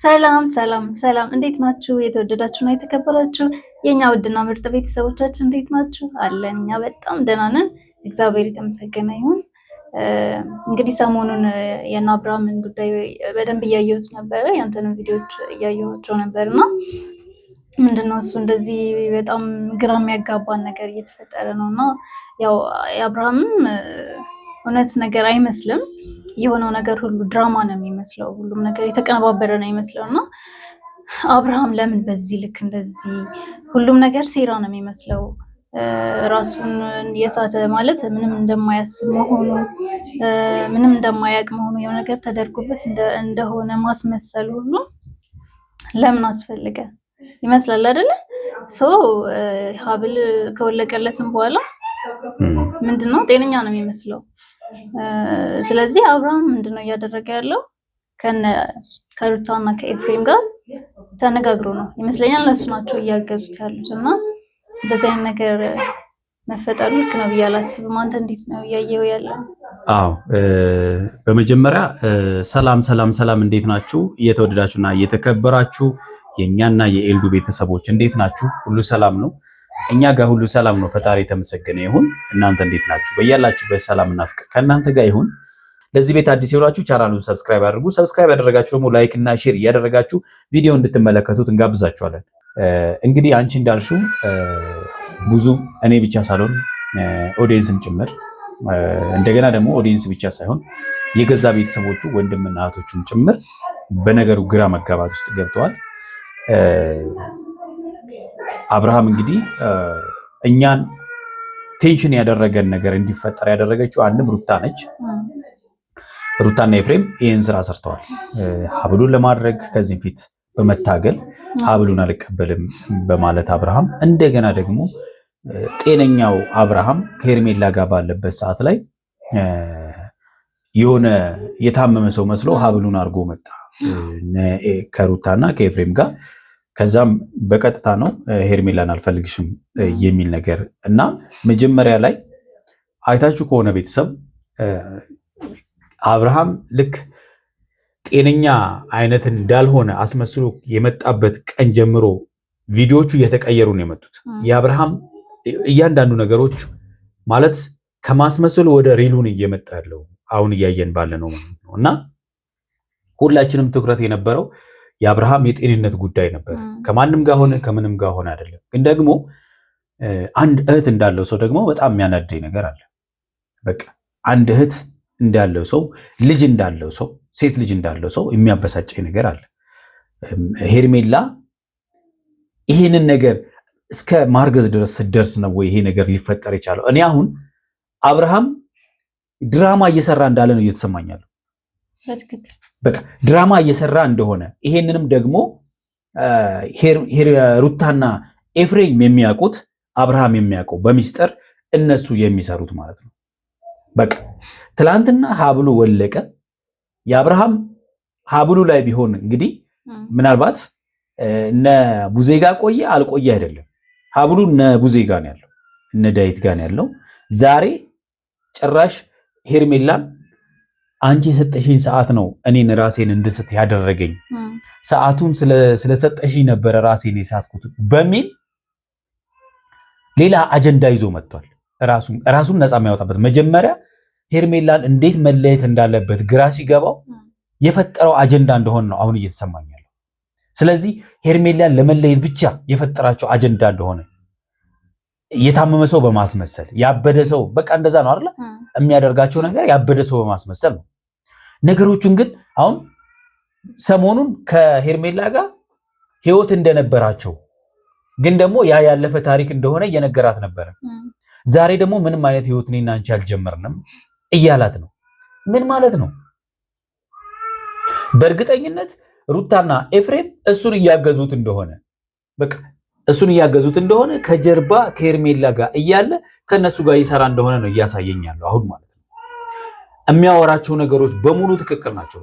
ሰላም እንዴት ናችሁ? የተወደዳችሁና የተከበራችሁ የኛ ውድና ምርጥ ቤተሰቦቻችን እንዴት ናችሁ? አለን እኛ በጣም ደህና ነን። እግዚአብሔር የተመሰገነ ይሁን። እንግዲህ ሰሞኑን የእነ አብርሃምን ጉዳይ በደንብ እያየሁት ነበረ። ያንተንም ቪዲዮዎች እያየኋቸው ነበርና ምንድነው እሱ እንደዚህ በጣም ግራ የሚያጋባን ነገር እየተፈጠረ ነውና ያው የአብርሃምም እውነት ነገር አይመስልም። የሆነው ነገር ሁሉ ድራማ ነው የሚመስለው። ሁሉም ነገር የተቀነባበረ ነው የሚመስለውና አብርሃም ለምን በዚህ ልክ እንደዚህ ሁሉም ነገር ሴራ ነው የሚመስለው። ራሱን የሳተ ማለት ምንም እንደማያስብ መሆኑ ምንም እንደማያውቅ መሆኑ የሆነ ነገር ተደርጎበት እንደሆነ ማስመሰል ሁሉ ለምን አስፈልገ ይመስላል አይደለ? ሀብል ከወለቀለትም በኋላ ምንድነው ጤነኛ ነው የሚመስለው። ስለዚህ አብርሃም ምንድነው እያደረገ ያለው ከሩታና ከኤፍሬም ጋር ተነጋግሮ ነው ይመስለኛል። እነሱ ናቸው እያገዙት ያሉት እና እንደዚህ አይነት ነገር መፈጠሩ ልክ ነው ብዬ አላስብም። አንተ እንዴት ነው እያየው ያለው? አዎ በመጀመሪያ ሰላም እንዴት ናችሁ? እየተወደዳችሁና እየተከበራችሁ የኛና የኤልዱ ቤተሰቦች እንዴት ናችሁ? ሁሉ ሰላም ነው? እኛ ጋር ሁሉ ሰላም ነው። ፈጣሪ የተመሰገነ ይሁን። እናንተ እንዴት ናችሁ? በያላችሁበት ሰላምና ፍቅር ከእናንተ ጋር ይሁን። ለዚህ ቤት አዲስ የሆናችሁ ቻናሉን ሰብስክራይብ አድርጉ። ሰብስክራይብ ያደረጋችሁ ደግሞ ላይክ እና ሼር እያደረጋችሁ ቪዲዮ እንድትመለከቱት እንጋብዛችኋለን። እንግዲህ አንቺ እንዳልሽው ብዙ እኔ ብቻ ሳልሆን ኦዲየንስም ጭምር እንደገና ደግሞ ኦዲየንስ ብቻ ሳይሆን የገዛ ቤተሰቦቹ ወንድምና እህቶቹም ጭምር በነገሩ ግራ መጋባት ውስጥ ገብተዋል። አብርሃም እንግዲህ እኛን ቴንሽን ያደረገን ነገር እንዲፈጠር ያደረገችው አንድም ሩታ ነች። ሩታና ኤፍሬም ይህን ስራ ሰርተዋል። ሀብሉን ለማድረግ ከዚህ ፊት በመታገል ሀብሉን አልቀበልም በማለት አብርሃም እንደገና ደግሞ ጤነኛው አብርሃም ከሄርሜላ ጋር ባለበት ሰዓት ላይ የሆነ የታመመ ሰው መስሎ ሀብሉን አድርጎ መጣ ከሩታና ከኤፍሬም ጋር። ከዛም በቀጥታ ነው ሄርሜላን አልፈልግሽም የሚል ነገር እና መጀመሪያ ላይ አይታችሁ ከሆነ ቤተሰብ አብርሃም ልክ ጤነኛ አይነት እንዳልሆነ አስመስሎ የመጣበት ቀን ጀምሮ ቪዲዮዎቹ እየተቀየሩ ነው የመጡት። የአብርሃም እያንዳንዱ ነገሮች ማለት ከማስመሰሉ ወደ ሪሉን እየመጣ ያለው አሁን እያየን ባለ ነው ማለት ነው እና ሁላችንም ትኩረት የነበረው የአብርሃም የጤንነት ጉዳይ ነበር። ከማንም ጋር ሆነ ከምንም ጋር ሆነ አይደለም። ግን ደግሞ አንድ እህት እንዳለው ሰው ደግሞ በጣም የሚያናደኝ ነገር አለ። በቃ አንድ እህት እንዳለው ሰው ልጅ እንዳለው ሰው ሴት ልጅ እንዳለው ሰው የሚያበሳጨኝ ነገር አለ። ሄርሜላ ይሄንን ነገር እስከ ማርገዝ ድረስ ስትደርስ ነው ወይ ይሄ ነገር ሊፈጠር የቻለው? እኔ አሁን አብርሃም ድራማ እየሰራ እንዳለ ነው እየተሰማኛለሁ። በቃ ድራማ እየሰራ እንደሆነ ይሄንንም ደግሞ ሩታና ኤፍሬም የሚያውቁት አብርሃም የሚያውቀው በሚስጥር እነሱ የሚሰሩት ማለት ነው። በቃ ትላንትና ሀብሉ ወለቀ። የአብርሃም ሀብሉ ላይ ቢሆን እንግዲህ ምናልባት እነ ቡዜ ጋር ቆየ አልቆየ አይደለም። ሀብሉ እነ ቡዜ ጋር ነው ያለው፣ እነ ዳዊት ጋር ነው ያለው። ዛሬ ጭራሽ ሄርሜላን አንቺ የሰጠሽኝ ሰዓት ነው እኔን ራሴን እንድስት ያደረገኝ፣ ሰዓቱን ስለሰጠሽኝ ነበረ ራሴን የሳትኩት በሚል ሌላ አጀንዳ ይዞ መጥቷል። ራሱን ነፃ የሚያወጣበት መጀመሪያ ሄርሜላን እንዴት መለየት እንዳለበት ግራ ሲገባው የፈጠረው አጀንዳ እንደሆነ ነው አሁን እየተሰማኝ ያለው። ስለዚህ ሄርሜላን ለመለየት ብቻ የፈጠራቸው አጀንዳ እንደሆነ የታመመ ሰው በማስመሰል ያበደ ሰው በቃ እንደዛ ነው አይደል የሚያደርጋቸው ነገር፣ ያበደ ሰው በማስመሰል ነው ነገሮቹን። ግን አሁን ሰሞኑን ከሄርሜላ ጋር ህይወት እንደነበራቸው ግን ደግሞ ያ ያለፈ ታሪክ እንደሆነ እየነገራት ነበረ። ዛሬ ደግሞ ምንም አይነት ህይወት እኔና አንቺ አልጀመርንም እያላት ነው። ምን ማለት ነው? በእርግጠኝነት ሩታና ኤፍሬም እሱን እያገዙት እንደሆነ በቃ እሱን እያገዙት እንደሆነ ከጀርባ ከሄርሜላ ጋር እያለ ከነሱ ጋር ይሰራ እንደሆነ ነው እያሳየኝ ያለው አሁን ማለት ነው። የሚያወራቸው ነገሮች በሙሉ ትክክል ናቸው።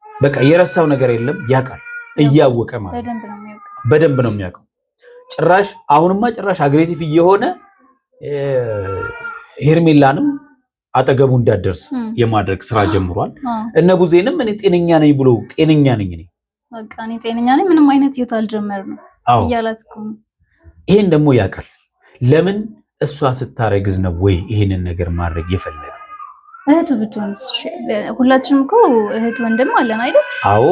በቃ የረሳው ነገር የለም። ያውቃል፣ እያወቀ ማለት በደንብ ነው የሚያውቀው። ጭራሽ አሁንማ ጭራሽ አግሬሲቭ እየሆነ ሄርሜላንም አጠገቡ እንዳደርስ የማድረግ ስራ ጀምሯል። እነ ቡዜንም እኔ ጤነኛ ነኝ ብሎ ጤነኛ ነኝ እኔ በቃ እኔ ጤነኛ ነኝ ምንም አይነት ህይወት አልጀመርንም እያላት እኮ ነው። ይሄን ደግሞ ያውቃል። ለምን እሷ ስታረግዝ ነው ወይ ይሄንን ነገር ማድረግ የፈለገው? እህቱ ብትሆንስ? ሁላችንም እኮ እህት ወንድም አለን አይደል? አዎ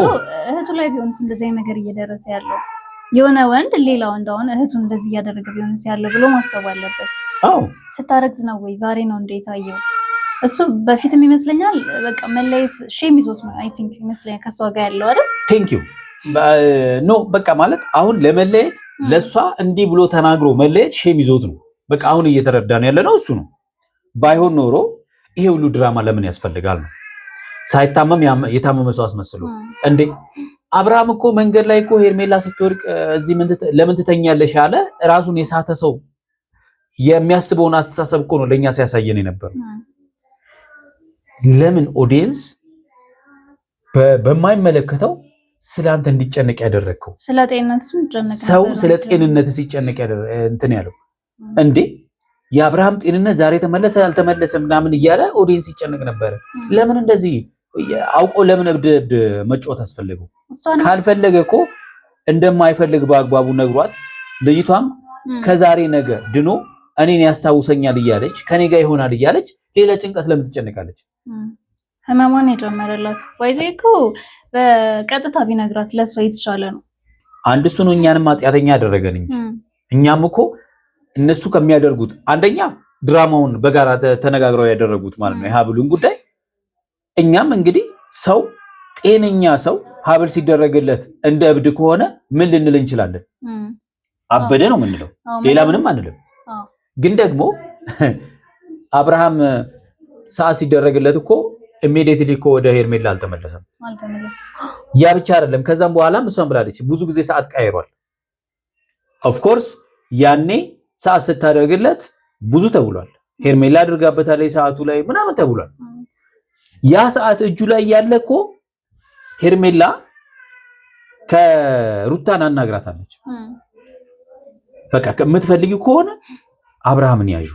እህቱ ላይ ቢሆንስ እንደዚህ አይነት ነገር እየደረሰ ያለው የሆነ ወንድ ሌላ ወንድ አሁን እህቱን እንደዚህ እያደረገ ቢሆንስ ያለው ብሎ ማሰብ አለበት። አዎ ስታረግዝ ነው ወይ ዛሬ ነው እንዴት አየው? እሱ በፊትም ይመስለኛል በቃ መለየት ሼም ይዞት ነው አይ ቲንክ ይመስለኛል ከሷ ጋር ያለው አይደል? ቴንክ ዩ ኖ በቃ ማለት አሁን ለመለየት ለሷ እንዲህ ብሎ ተናግሮ መለየት ሼም ይዞት ነው። በቃ አሁን እየተረዳን ያለ ነው እሱ ነው። ባይሆን ኖሮ ይሄ ሁሉ ድራማ ለምን ያስፈልጋል ነው። ሳይታመም የታመመ ሰው አስመስሎ እንዴ። አብርሃም እኮ መንገድ ላይ እኮ ሄርሜላ ስትወድቅ እዚህ ለምን ትተኛለሽ ያለ ራሱን የሳተ ሰው የሚያስበውን አስተሳሰብ እኮ ነው ለኛ ሲያሳየን የነበረው። ለምን ኦዲየንስ በማይመለከተው ስላንተ እንዲጨነቅ ያደረግከው? ስለ ጤንነቱ ሲጨነቅ ሰው ስለ ጤንነት ሲጨነቅ እንትን ያለው እንዴ የአብርሃም ጤንነት ዛሬ ተመለሰ አልተመለሰ ምናምን እያለ ኦዲየንስ ሲጨነቅ ነበረ። ለምን እንደዚህ አውቆ ለምን እብድ መጫወት አስፈለገው? ካልፈለገ እኮ እንደማይፈልግ በአግባቡ ነግሯት ልጅቷም ከዛሬ ነገ ድኖ እኔን ያስታውሰኛል እያለች ከኔ ጋር ይሆናል እያለች ሌላ ጭንቀት ለምን ትጨነቃለች? ህመሟን የጨመረላት ወይዜ እኮ በቀጥታ ቢነግራት ለሷ የተሻለ ነው። አንድ እሱ ነው እኛንም ኃጢአተኛ ያደረገን እንጂ እኛም እኮ እነሱ ከሚያደርጉት አንደኛ ድራማውን በጋራ ተነጋግረው ያደረጉት ማለት ነው የሀብሉን ጉዳይ። እኛም እንግዲህ ሰው ጤነኛ ሰው ሀብል ሲደረግለት እንደ እብድ ከሆነ ምን ልንል እንችላለን? አበደ ነው የምንለው፣ ሌላ ምንም አንልም። ግን ደግሞ አብርሃም ሰዓት ሲደረግለት እኮ ኢሚዲየትሊ እኮ ወደ ሄርሜላ አልተመለሰም። ያ ብቻ አይደለም፣ ከዛም በኋላም እሷን ብላለች ብዙ ጊዜ ሰዓት ቀይሯል። ኦፍ ኮርስ ያኔ ሰዓት ስታደርግለት ብዙ ተብሏል። ሄርሜላ አድርጋበታለች ሰዓቱ ላይ ምናምን ተብሏል። ያ ሰዓት እጁ ላይ ያለ እኮ ሄርሜላ ከሩታን አናግራታለች። በቃ የምትፈልጊው ከሆነ አብርሃምን ያዡ፣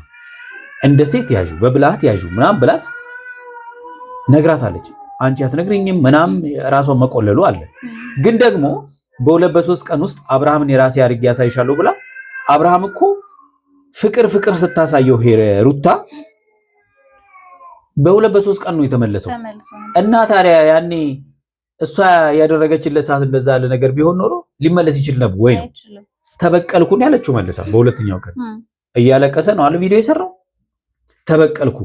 እንደ ሴት ያዡ፣ በብልሃት ያዡ ምናምን ብላት ነግራታለች። አንቺ አትነግሪኝም ምናምን ራሷን መቆለሉ አለ። ግን ደግሞ በሁለት በሶስት ቀን ውስጥ አብርሃምን የራሴ አድርጌ ያሳይሻለሁ ብላ አብርሃም እኮ ፍቅር ስታሳየው ሩታ በሁለት በሶስት ቀን ነው የተመለሰው። እና ታዲያ ያኔ እሷ ያደረገችለት ሰዓት እንደዛ ያለ ነገር ቢሆን ኖሮ ሊመለስ ይችል ነበር ወይ ነው? ተበቀልኩን ያለችው መልሳ በሁለተኛው ቀን እያለቀሰ ነው አለ ቪዲዮ የሰራው። ተበቀልኩ።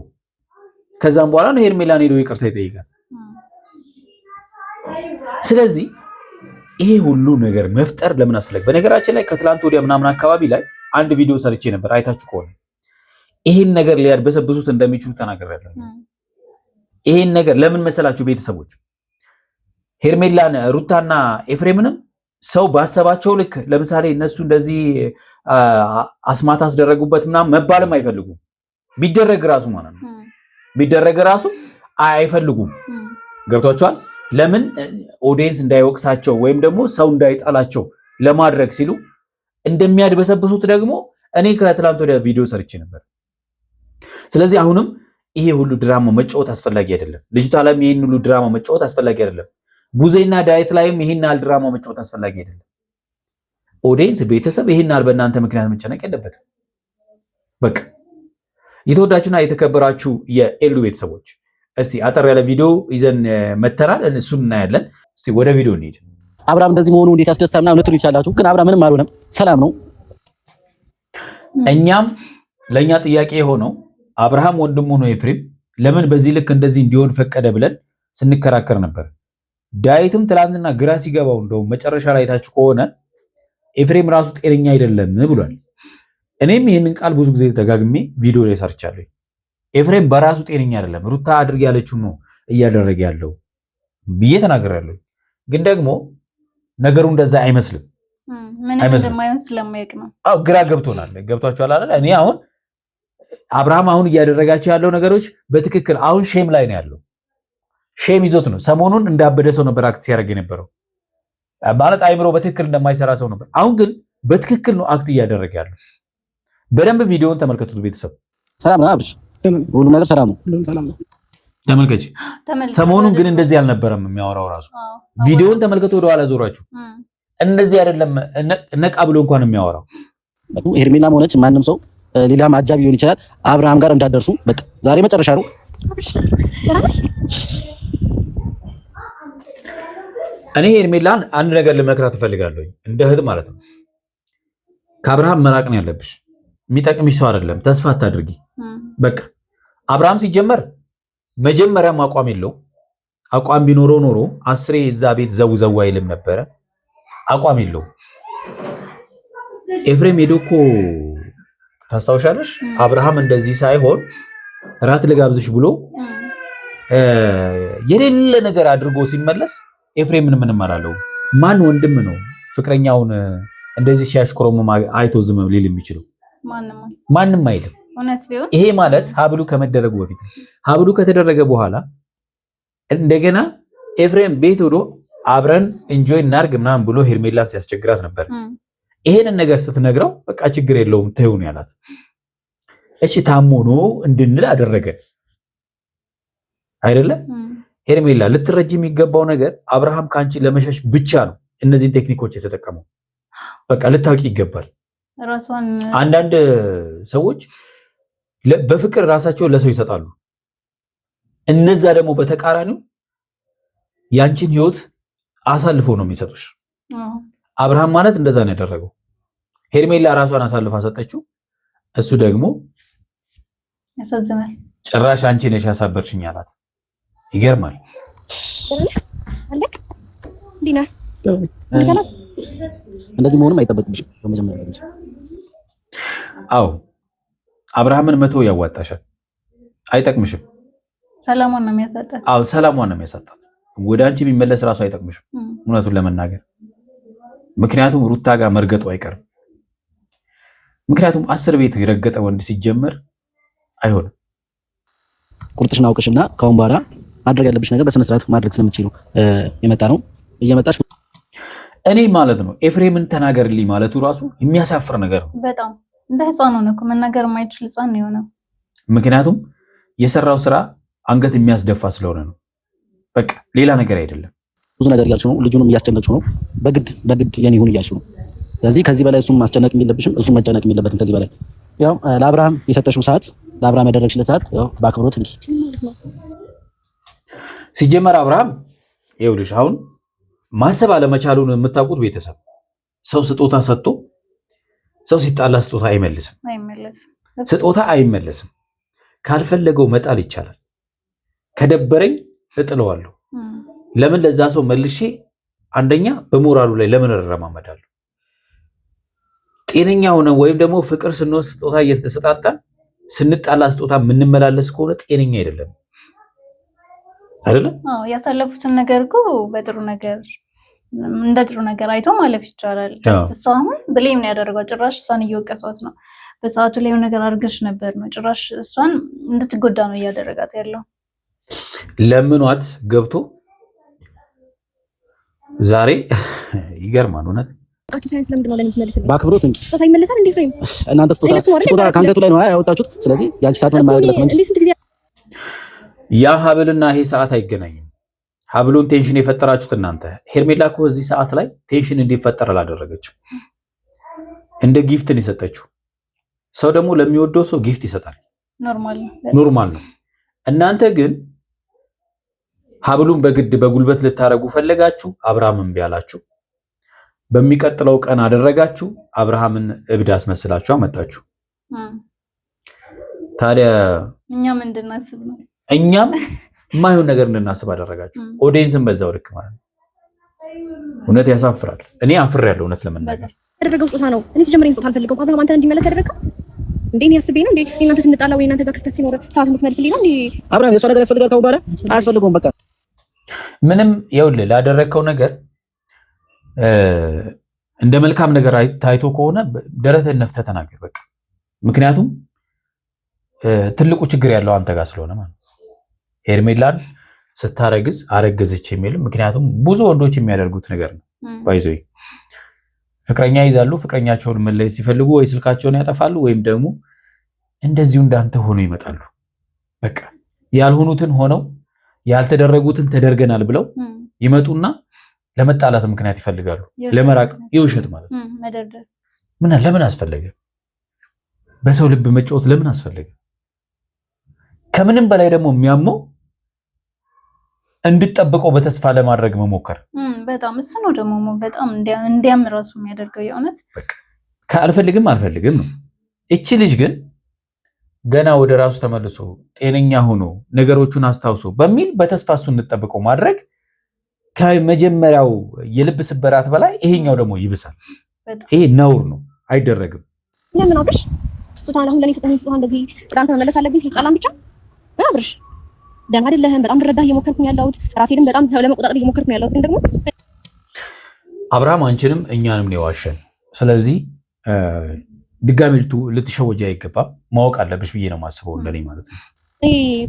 ከዛም በኋላ ነው ሄርሜላን ሄዶ ይቅርታ ይጠይቃል። ስለዚህ ይሄ ሁሉ ነገር መፍጠር ለምን አስፈለገ? በነገራችን ላይ ከትላንት ወዲያ ምናምን አካባቢ ላይ አንድ ቪዲዮ ሰርቼ ነበር፣ አይታችሁ ከሆነ ይሄን ነገር ሊያድበሰብሱት እንደሚችሉ ተናግሬያለሁ። ይሄን ነገር ለምን መሰላችሁ ቤተሰቦች? ሄርሜላን ሩታና ኤፍሬምንም ሰው ባሰባቸው ልክ ለምሳሌ እነሱ እንደዚህ አስማት አስደረጉበት ምናምን መባልም አይፈልጉም። ቢደረግ ራሱ ማለት ነው ቢደረግ ራሱ አይፈልጉም። ገብቷቸዋል። ለምን ኦዲየንስ እንዳይወቅሳቸው ወይም ደግሞ ሰው እንዳይጣላቸው ለማድረግ ሲሉ እንደሚያድበሰብሱት ደግሞ እኔ ከትላንት ወዲያ ቪዲዮ ሰርቼ ነበር። ስለዚህ አሁንም ይሄ ሁሉ ድራማ መጫወት አስፈላጊ አይደለም። ልጅቷ ላይም ይሄን ሁሉ ድራማ መጫወት አስፈላጊ አይደለም። ቡዜና ዳይት ላይም ይሄን ያህል ድራማ መጫወት አስፈላጊ አይደለም። ኦዲየንስ ቤተሰብ ይሄን ያህል በእናንተ ምክንያት መጨነቅ የለበትም። በቃ የተወዳችሁና የተከበራችሁ የኤሉ ቤተሰቦች እስቲ አጠር ያለ ቪዲዮ ይዘን መተናል፣ እሱን እናያለን። እስቲ ወደ ቪዲዮ እንሂድ። አብርሃም እንደዚህ መሆኑ እንዴት ያስደስታልና ልትሉ ይችላላችሁ። ግን አብርሃም ምንም አልሆነም፣ ሰላም ነው። እኛም ለኛ ጥያቄ የሆነው አብርሃም ወንድሙ ነው ኤፍሬም ለምን በዚህ ልክ እንደዚህ እንዲሆን ፈቀደ ብለን ስንከራከር ነበር። ዳዊትም ትላንትና ግራ ሲገባው እንደው መጨረሻ ላይ ታችሁ ከሆነ ኤፍሬም ራሱ ጤነኛ አይደለም ብሏል። እኔም ይሄንን ቃል ብዙ ጊዜ ደጋግሜ ቪዲዮ ላይ ሰርቻለሁ። ኤፍሬም በራሱ ጤነኛ አይደለም፣ ሩታ አድርግ ያለችው ነው እያደረገ ያለው ብዬ ተናግሬያለሁ። ግን ደግሞ ነገሩ እንደዛ አይመስልም። ምንም እንደማይሆን ስለማይቅ ነው። አዎ ግራ ገብቶናል። ገብቷችኋል አይደል? እኔ አሁን አብርሃም አሁን እያደረጋቸው ያለው ነገሮች በትክክል አሁን ሼም ላይ ነው ያለው። ሼም ይዞት ነው። ሰሞኑን እንዳበደ ሰው ነበር አክት ሲያደርግ የነበረው ማለት አይምሮ በትክክል እንደማይሰራ ሰው ነበር። አሁን ግን በትክክል ነው አክት እያደረገ ያለው። በደንብ ቪዲዮውን ተመልከቱት ቤተሰብ። ሰላም ነው አብርሽ፣ ሁሉ ነገር ሰላም ነው። ተመልከች። ሰሞኑን ግን እንደዚህ አልነበረም የሚያወራው ራሱ። ቪዲዮውን ተመልከቱ፣ ወደ ኋላ ዞራችሁ። እንደዚህ አይደለም ነቃ ብሎ እንኳን የሚያወራው። ሄርሜላም ሆነች ማንም ሰው ሌላም አጃቢ ሊሆን ይችላል፣ አብርሃም ጋር እንዳደርሱ በቃ ዛሬ መጨረሻ ነው። እኔ ሄርሜላን አንድ ነገር ልመክራት እፈልጋለሁ፣ እንደ እህት ማለት ነው። ከአብርሃም መራቅ ነው ያለብሽ። የሚጠቅምሽ ሰው አይደለም። ተስፋ አታድርጊ። በቃ አብርሃም ሲጀመር መጀመሪያም አቋም የለውም። አቋም ቢኖረው ኖሮ አስሬ እዛ ቤት ዘው አይልም ነበረ። አቋም የለውም። ኤፍሬም ሄዶ እኮ ታስታውሻለሽ? አብርሃም እንደዚህ ሳይሆን ራት ልጋብዝሽ ብሎ የሌለ ነገር አድርጎ ሲመለስ ኤፍሬምን ምንም አላለው። ማን ወንድም ነው ፍቅረኛውን እንደዚህ ሲያሽኮረሙ አይቶ ዝም ሊል የሚችለው? ማንም አይልም። ይሄ ማለት ሀብሉ ከመደረጉ በፊት ነው። ሀብሉ ከተደረገ በኋላ እንደገና ኤፍሬም ቤት ሄዶ አብረን እንጆይ እናርግ ምናምን ብሎ ሄርሜላን ሲያስቸግራት ነበር። ይሄንን ነገር ስትነግረው በቃ ችግር የለውም ተይው ነው ያላት። እሺ ታሞ ነው እንድንል አደረገ አይደለ? ሄርሜላ ልትረጂ የሚገባው ነገር አብርሃም ካንቺ ለመሸሽ ብቻ ነው እነዚህን ቴክኒኮች የተጠቀመው። በቃ ልታውቂ ይገባል። አንዳንድ ሰዎች በፍቅር ራሳቸውን ለሰው ይሰጣሉ። እነዛ ደግሞ በተቃራኒው ያንቺን ህይወት አሳልፈው ነው የሚሰጡሽ። አብርሃም ማለት እንደዛ ነው ያደረገው። ሄርሜላ ራሷን አሳልፋ ሰጠችው። እሱ ደግሞ ያሳዝናል። ጭራሽ አንቺ ነሽ ያሳበርሽኝ አላት። ይገርማል። እንደዚህ መሆንም አይጠበቅብሽም በመጀመሪያ ደረጃ። አዎ አብርሃምን መተው ያዋጣሻል፣ አይጠቅምሽም። ሰላሟን ነው የሚያሳጣት። አዎ ሰላሟን ነው የሚያሳጣት። ወደ አንቺ የሚመለስ ራሱ አይጠቅምሽም እውነቱን ለመናገር። ምክንያቱም ሩታ ጋር መርገጡ አይቀርም። ምክንያቱም 10 ቤት የረገጠ ወንድ ሲጀመር አይሆንም። ቁርጥሽን አውቀሽና ካሁን በኋላ ማድረግ ያለብሽ ነገር በስነ ስርዓት ማድረግ ስለምትችሉ የመጣ ነው። እየመጣሽ እኔ ማለት ነው ኤፍሬምን ተናገርልኝ ማለቱ ራሱ የሚያሳፍር ነገር ነው። በጣም እንደ ህፃን ሆነ እኮ መናገር የማይችል ህፃን ነው የሆነው። ምክንያቱም የሰራው ስራ አንገት የሚያስደፋ ስለሆነ ነው። በቃ ሌላ ነገር አይደለም። ብዙ ነገር እያልሽ ነው፣ ልጁንም እያስጨነቅሽ ነው። በግድ የኔ ይሁን እያልሽ ነው። ስለዚህ ከዚህ በላይ እሱም ማስጨነቅ የለብሽም፣ እሱም መጨነቅ የለበትም ከዚህ በላይ። ያው ለአብርሃም የሰጠሽው ሰዓት፣ ለአብርሃም ያደረግሽለት ሰዓት ያው በአክብሮት እንግዲህ ሲጀመር አብርሃም ይኸውልሽ አሁን ማሰብ አለመቻሉን የምታውቁት ቤተሰብ፣ ሰው ስጦታ ሰጥቶ ሰው ሲጣላ ስጦታ አይመልስም። ስጦታ አይመለስም። ካልፈለገው መጣል ይቻላል። ከደበረኝ እጥለዋለሁ። ለምን ለዛ ሰው መልሼ አንደኛ በሞራሉ ላይ ለምን እረማመዳለሁ? ጤነኛ ሆነ ወይም ደግሞ ፍቅር ስንወስድ ስጦታ እየተሰጣጣን ስንጣላ ስጦታ የምንመላለስ ከሆነ ጤነኛ አይደለም አይደለም? አዎ ያሳለፉትን ነገር እኮ በጥሩ ነገር እንደ ጥሩ ነገር አይቶ ማለፍ ይቻላል። እሷ አሁን ብሌም ነው ያደረገው። ጭራሽ እሷን እየወቀሷት ነው። በሰዓቱ ላይ ነገር አድርገሽ ነበር ነው። ጭራሽ እሷን እንድትጎዳ ነው እያደረጋት ያለው። ለምኗት ገብቶ ዛሬ ይገርማል እውነት። በአክብሮት እንጂ ስጦታ ይመለሳል እንዴ? ፍሬም እናንተ ስጦታ ከአንገቱ ላይ ነው ያወጣችሁት። ስለዚህ ያቺ ሰዓት ምን ማለት ነው? ያ ሀብልና ይሄ ሰዓት አይገናኝም። ሀብሉን ቴንሽን የፈጠራችሁት እናንተ። ሄርሜላ እኮ እዚህ ሰዓት ላይ ቴንሽን እንዲፈጠር አላደረገችም። እንደ ጊፍትን የሰጠችው። ሰው ደግሞ ለሚወደው ሰው ጊፍት ይሰጣል። ኖርማል ነው። እናንተ ግን ሀብሉን በግድ በጉልበት ልታረጉ ፈለጋችሁ። አብርሃም እምቢ አላችሁ። በሚቀጥለው ቀን አደረጋችሁ። አብርሃምን እብድ አስመስላችሁ አመጣችሁ። ታዲያ እኛም እንድናስብ ነው። እኛም የማይሆን ነገር እንድናስብ አደረጋችሁ። ኦዲየንስን በዛው ልክ ማለት ነው። እውነት ያሳፍራል። እኔ አፍሬያለሁ እውነት ለመናገር። ያደረገው ስጦታ ነው። እኔ ሲጀምር ስጦታ አልፈልገውም። አብርሃም አንተን እንዲመለስ ያደረገው እንዴ? እኔ አስቤ ነው እንዴ? እናንተ ስንጣላ ወይ እናንተ ጋር ክፍተት ሲኖር ሰዓት የምትመልስልኝ ነው እንዴ? አብርሃም የሷ ነገር ያስፈልጋል። ካሁን በኋላ አያስፈልገውም። በቃ ምንም ይኸውልህ ላደረግከው ነገር እንደ መልካም ነገር ታይቶ ከሆነ ደረትህን ነፍተህ ተናገር በቃ። ምክንያቱም ትልቁ ችግር ያለው አንተ ጋር ስለሆነ ማለት ነው። ሄርሜላን ስታረግዝ አረገዘች የሚል ምክንያቱም ብዙ ወንዶች የሚያደርጉት ነገር ነው። ባይዘይ ፍቅረኛ ይዛሉ። ፍቅረኛቸውን መለየት ሲፈልጉ ወይ ስልካቸውን ያጠፋሉ ወይም ደግሞ እንደዚሁ እንዳንተ ሆኖ ይመጣሉ። በቃ ያልሆኑትን ሆነው ያልተደረጉትን ተደርገናል ብለው ይመጡና ለመጣላት ምክንያት ይፈልጋሉ። ለመራቅ የውሸት ማለት ነው። ለምን አስፈለገ? በሰው ልብ መጫወት ለምን አስፈለገ? ከምንም በላይ ደግሞ የሚያመው እንድጠብቀው በተስፋ ለማድረግ መሞከር በጣም እሱ ነው ደግሞ በጣም እንዲያም ራሱ የሚያደርገው የእውነት አልፈልግም ነው። እቺ ልጅ ግን ገና ወደ ራሱ ተመልሶ ጤነኛ ሆኖ ነገሮቹን አስታውሶ በሚል በተስፋ እሱ እንድጠብቀው ማድረግ ከመጀመሪያው የልብ ስብራት በላይ ይሄኛው ደግሞ ይብሳል። ይሄ ነውር ነው፣ አይደረግም። ለምን አብርሽ ሱታን አሁን ለኔ ሰጠኝ ሱታን እንደዚህ ራንተ መመለስ አለብኝ ሲጣላም ብቻ አብርሽ ደህና አይደለህም። በጣም ልረዳህ እየሞከርኩኝ ያለሁት ራሴንም በጣም ለመቆጣጠር እየሞከርኩኝ ያለሁት ግን ደግሞ አብርሃም አንቺንም እኛንም ነው የዋሸን። ስለዚህ ድጋሚ ልትሸወጂ አይገባም። ማወቅ አለብሽ ብዬ ነው የማስበው እንደኔ ማለት ነው።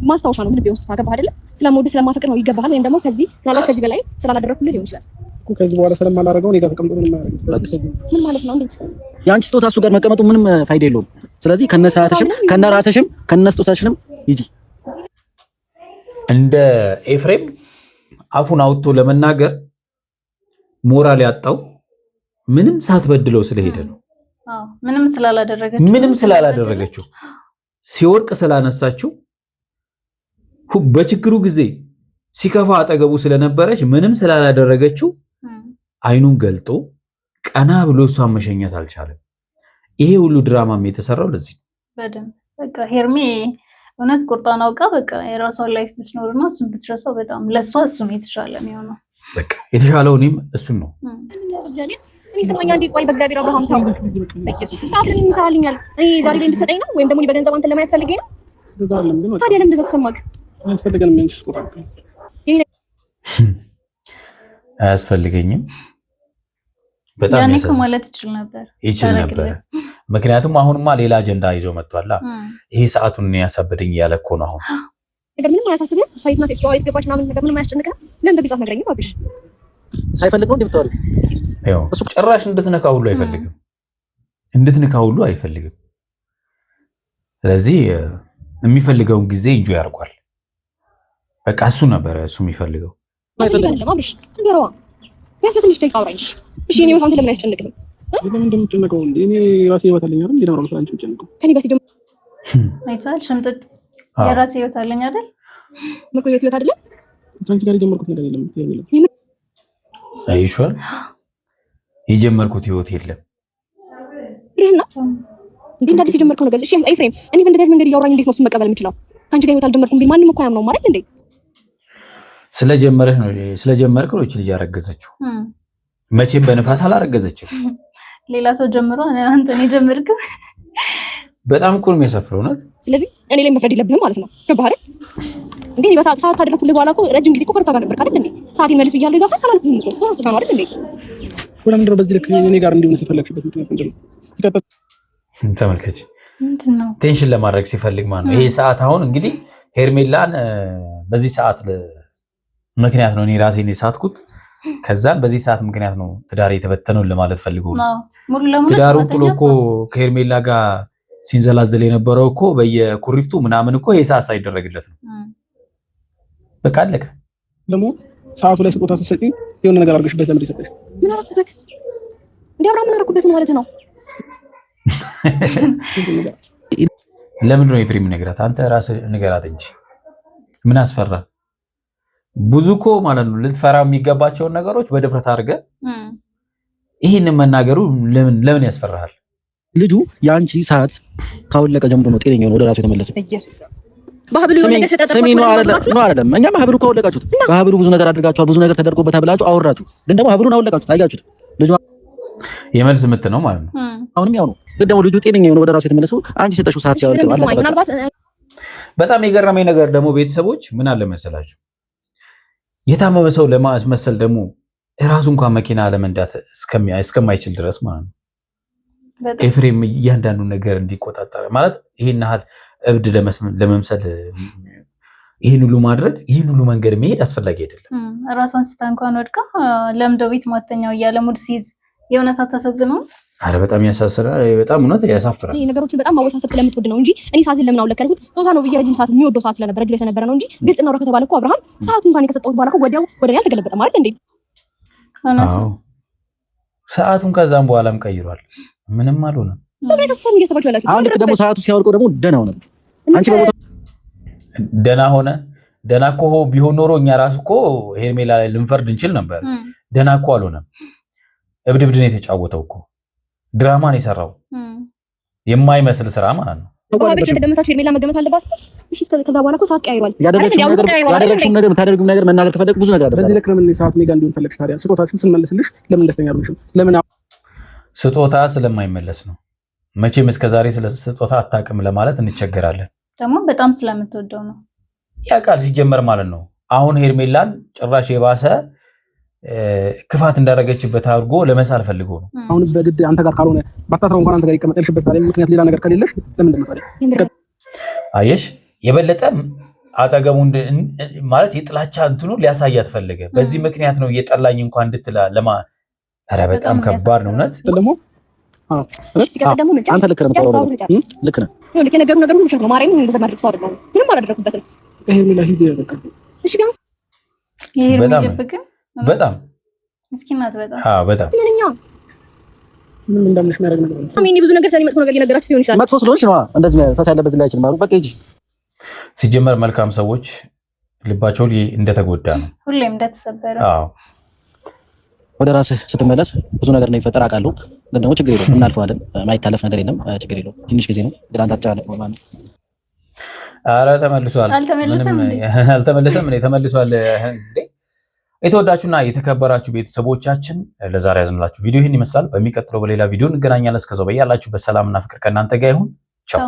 ማስታወሻ ነው ልቤ ውስጥ አገባህ አይደለ? ስለምወድ ስለማፈቅር ነው ይገባሃል። ወይም ደግሞ ከዚህ በላይ ስላላደረኩልህ ሊሆን ይችላል። ከዚህ በኋላ ስለማላደርገው እኔ ጋር ተቀምጦ ምን ማለት ነው? እንዴት የአንቺ ስጦታ እሱ ጋር መቀመጡ ምንም ፋይዳ የለውም። ስለዚህ ከነሰዓትሽም ከነራስሽም ከነስጦታሽንም ሂጂ። እንደ ኤፍሬም አፉን አውጥቶ ለመናገር ሞራል ያጣው ምንም ሳትበድለው ስለሄደ ነው። ምንም ስላላደረገችው ሲወርቅ ስላነሳችው በችግሩ ጊዜ ሲከፋ አጠገቡ ስለነበረች ምንም ስላላደረገችው አይኑን ገልጦ ቀና ብሎ እሷን መሸኘት አልቻለም። ይሄ ሁሉ ድራማም የተሰራው ለዚህ በደንብ በቃ ሄርሜ እውነት ቁርጣን አውቃ በቃ የራሷን ላይፍ ብትኖርና እሱን ብትረሳው በጣም ለሷ እሱም የተሻለ ነው የሚሆነው። በቃ የተሻለው እኔም እሱን ነው። እኔ ሰማኛ እንዴ ቆይ በእግዚአብሔር አብርሃም ታው በኢየሱስ ሰዓት ላይ ይሰራልኛል። እኔ ዛሬ ላይ እንድሰጠኝ ነው ወይም ደግሞ በገንዘብ አንተ ለማየት ፈልጌ ነው? ታዲያ ለምን እንደዛ ተሰማክ? አያስፈልገኝም። በጣም ያኔ ማለት ይችል ነበር። ምክንያቱም አሁንማ ሌላ አጀንዳ ይዞ መጥቷላ። ይሄ ሰዓቱን እኔ ያሳበደኝ እያለ እኮ ነው አሁን። ነገር ምንም አያሳስብህም? ሳይት ናት ስዋይት ገባች ምናምን ነገር ምንም አያስጨንቅህም? ለምን በግልጽ አትነግረኝም? አብሽ ሳይፈልግ ነው እንደምታወሪ። እሱ ጭራሽ እንድትነካ ሁሉ አይፈልግም። ስለዚህ የሚፈልገውን ጊዜ እንጆ ያርጓል። በቃ እሱ ነበር እሱ የሚፈልገው። አይፈልግም አብሽ ንገረዋ። ቢያንስ ትንሽ ደቂቃ አውራኝ እሺ። እኔ ወታንተ ለምን ያስጨንቅኝ? ለምን እንደምትጨነቀው እንዴ? እኔ ራሴ ህይወት አለኝ አይደል? እንዴ ነው ራሱ አንቺ የምትጨነቀው? ከኔ ጋር ሲጀምር አይታል ሽምጥጥ የራሴ ህይወት አለኝ አይደል? ምክሩ ህይወት አይደለም። አንቺ ጋር የጀመርኩት ነገር የለም። አይሹር የጀመርኩት ህይወት የለም። ረና እንዴ እንዳዲስ የጀመርከው ነገር እሺ። ኤፍሬም እኔ በእንደዚህ አይነት መንገድ እያወራኝ እንዴት ነው እሱን መቀበል የምችለው? ከአንቺ ጋር ህይወት አልጀመርኩም ቢል ማንም እኮ አያምነውም ማለት እንዴ? ስለጀመርክ ነው እቺ ልጅ ያረገዘችው። መቼም በንፋስ አላረገዘችም። ሌላ ሰው ጀምሮ አንተ ነው ጀመርክ። በጣም እኮ ነው የሚያሳፍረው ነው። ስለዚህ እኔ ላይ መፍረድ የለብህም ማለት ነው። ገባህ አይደል? እንዴ በሰዓት ታደረኩልህ በኋላ እኮ ረጅም ጊዜ እኮ ከርታ ጋር ነበር አይደል እንዴ? ሰዓት ይመልስ ብያለሁ። ይዛፋ ካላልኩኝ ነው ሰው ነው አይደል እንዴ? ወላ ምንድነው በዚህ ልክ እኔ ጋር እንዲሆን ሲፈለግሽበት ምክንያት ምንድነው? ተመልከች፣ ምንድነው ቴንሽን ለማድረግ ሲፈልግ ማለት ነው። ይሄ ሰዓት አሁን እንግዲህ ሄርሜላን በዚህ ሰዓት ምክንያት ነው እኔ ራሴን የሳትኩት። ከዛም በዚህ ሰዓት ምክንያት ነው ትዳር የተበተነው ለማለት ፈልጎ ነው። ትዳሩን ጥሎ እኮ ከሄርሜላ ጋር ሲንዘላዘል የነበረው እኮ በየኩሪፍቱ ምናምን እኮ ይሄ ሰዓት ሳይደረግለት ነው። በቃ አለቀ። ደግሞ ሰዓቱ ላይ ስጦታ ስትሰጪ የሆነ ነገር አድርገሽበት ለምን ይሰጥሽ? ምን አደረኩበት? እንዴ አብርሃም ምን አደረኩበት ማለት ነው? ለምንድን ነው ኤፍሬም ንገራት? አንተ ራስህ ንገራት እንጂ ምን አስፈራ? ብዙ እኮ ማለት ነው ልትፈራው የሚገባቸውን ነገሮች በድፍረት አድርገህ ይህንን መናገሩ ለምን ያስፈራሃል? ልጁ የአንቺ ሰዓት ካወለቀ ጀምሮ ነው ጤነኛ ነው ወደ ራሱ የተመለሰው። በሀብሉ ነገር ሰሚ ነው አይደለም። እኛ ሀብሉ ካወለቃችሁት በሀብሉ ብዙ ነገር አድርጋችኋል፣ ብዙ ነገር ተደርጎበት ብላችሁ አወራችሁ፣ ግን ደግሞ ሀብሉን አወለቃችሁት፣ አያችሁት። ልጁ የመልስ ምት ነው ማለት ነው። አሁንም ያው ነው፣ ግን ደግሞ ልጁ ጤነኛ ነው ወደ ራሱ የተመለሰው። አንቺ ሰጠሽው ሰዓት ሲያወልቅ በጣም የገረመኝ ነገር ደግሞ ቤተሰቦች ምን አለ መሰላችሁ፣ የታመመ ሰው ለማስመሰል ደግሞ እራሱ እንኳን መኪና ለመንዳት እስከማይችል ድረስ ማለት ነው ኤፍሬም እያንዳንዱ ነገር እንዲቆጣጠር ማለት ይሄን ያህል እብድ ለመምሰል ይሄን ሁሉ ማድረግ ይሄን ሁሉ መንገድ መሄድ አስፈላጊ አይደለም። ራሷን ስታ እንኳን ወድቃ ለምደው ቤት ማተኛው እያለ ሙድ ሲይዝ የእውነት አታሳዝነው? አረ በጣም ያሳስራል። በጣም እውነት ያሳፍራል። ይሄ ነገሮችን በጣም ማወሳሰብ ስለምትወድ ነው እንጂ እኔ ሰዓትን ለምን አውለከልኩት? ጾታ ነው ብዬ ረጅም ሰዓት የሚወደው ሰዓት ስለነበረ ድረስ የነበረ ነው እንጂ ግልጽ ነው ከተባለ እኮ አብርሃም ሰዓቱን እንኳን ከሰጠሁት በኋላ እኮ ወዲያው ወደ እኔ አልተገለበጠም አይደል እንዴ? አዎ ሰዓቱን ከዛም በኋላም ቀይሯል። ምንም አልሆነም። ለምን ተሰም እየሰባችሁ ያላችሁ? አሁን ልክ ደግሞ ሰዓቱ ሲያወልቀው ደግሞ ደህና ሆነ። አንቺ በቦታ ደህና ሆነ። ደህና እኮ ቢሆን ኖሮ እኛ ራሱ እኮ ሄርሜላ ላይ ልንፈርድ እንችል ነበር። ደህና እኮ አልሆነም። እብድብድ ነው የተጫወተው እኮ ድራማ ነው የሰራው። የማይመስል ስራ ማለት ነው። ባባሽ እንደገመታችሁ ሄርሜላ መገመት አለባት። እሺ ከዛ በኋላ እኮ ሰዓት ቀያይሯል። ያደረግሽው ነገር የምታደርጊው ነገር መናገር ከፈለግ ብዙ ነገር አደረገ። በዚህ ልክ ለምን ሰዓት ኔጋ እንዲሆን ፈለግሽ ታዲያ? ስጦታሽን ስንመልስልሽ ለምን ደስተኛ አልሆንሽም? ለምን ስጦታ ስለማይመለስ ነው። መቼም እስከዛሬ ስለ ስጦታ አታውቅም ለማለት እንቸገራለን። ደግሞ በጣም ስለምትወደው ነው። ያ ቃል ሲጀመር ማለት ነው። አሁን ሄርሜላን ጭራሽ የባሰ ክፋት እንዳደረገችበት አድርጎ ለመሳል ፈልጎ ነው። አሁን በግድ አንተ ጋር ካልሆነ ባታስረው እንኳን አንተ ጋር ይቀመጥልሽበት ታዲያ ምክንያት ሌላ ነገር ከሌለሽ ለምን እንደምታደርጊ አየሽ። የበለጠ አጠገቡ ማለት የጥላቻ እንትኑ ሊያሳያት ፈለገ። በዚህ ምክንያት ነው እየጠላኝ እንኳን እንድትላ ለማ ኧረ በጣም ከባድ ነው እውነት። ደግሞ አንተ ልክ ነህ። ልክ ነህ። ልክ ነገሩ ሁሉ ውሸት ነው። ማርያምን እንደዛ ማድረግ ሰው አይደለም። ምንም አላደረኩበትም። ሄርሜላ ሂድ በቃ እሺ። ቢያንስ በጣም ምስኪን ናት። በጣም ምንኛ ምን እንደምልሽ የሚያደርግ ነገር ነው። አሜን። ብዙ ነገር ስለኔ መጥፎ ነገር ሊነገራችሁ ሲሆን ይችላል። መጥፎ ስለሆንሽ ነው እንደዚህ ፈሳ ያለበት ላይ አይችልም ማለት በቃ ሂጂ። ሲጀመር መልካም ሰዎች ልባቸው እንደተጎዳ ነው፣ ሁሌም እንደተሰበረ። ወደ ራስህ ስትመለስ ብዙ ነገር ነው ይፈጠር አውቃለሁ፣ ግን ደግሞ ችግር የለውም እናልፈዋለን። ማይታለፍ ነገር የለም፣ ችግር የለውም። ትንሽ ጊዜ ነው ግን አንተ አትጨናነቅ ነው ማለት ነው። ኧረ ተመልሷል። አልተመለሰም እንዴ? ተመልሷል እንዴ? የተወዳችሁና የተከበራችሁ ቤተሰቦቻችን ለዛሬ ያዝንላችሁ ቪዲዮ ይህን ይመስላል። በሚቀጥለው በሌላ ቪዲዮ እንገናኛለን። እስከዛው በያላችሁበት ሰላምና ፍቅር ከእናንተ ጋር ይሁን። ቻው።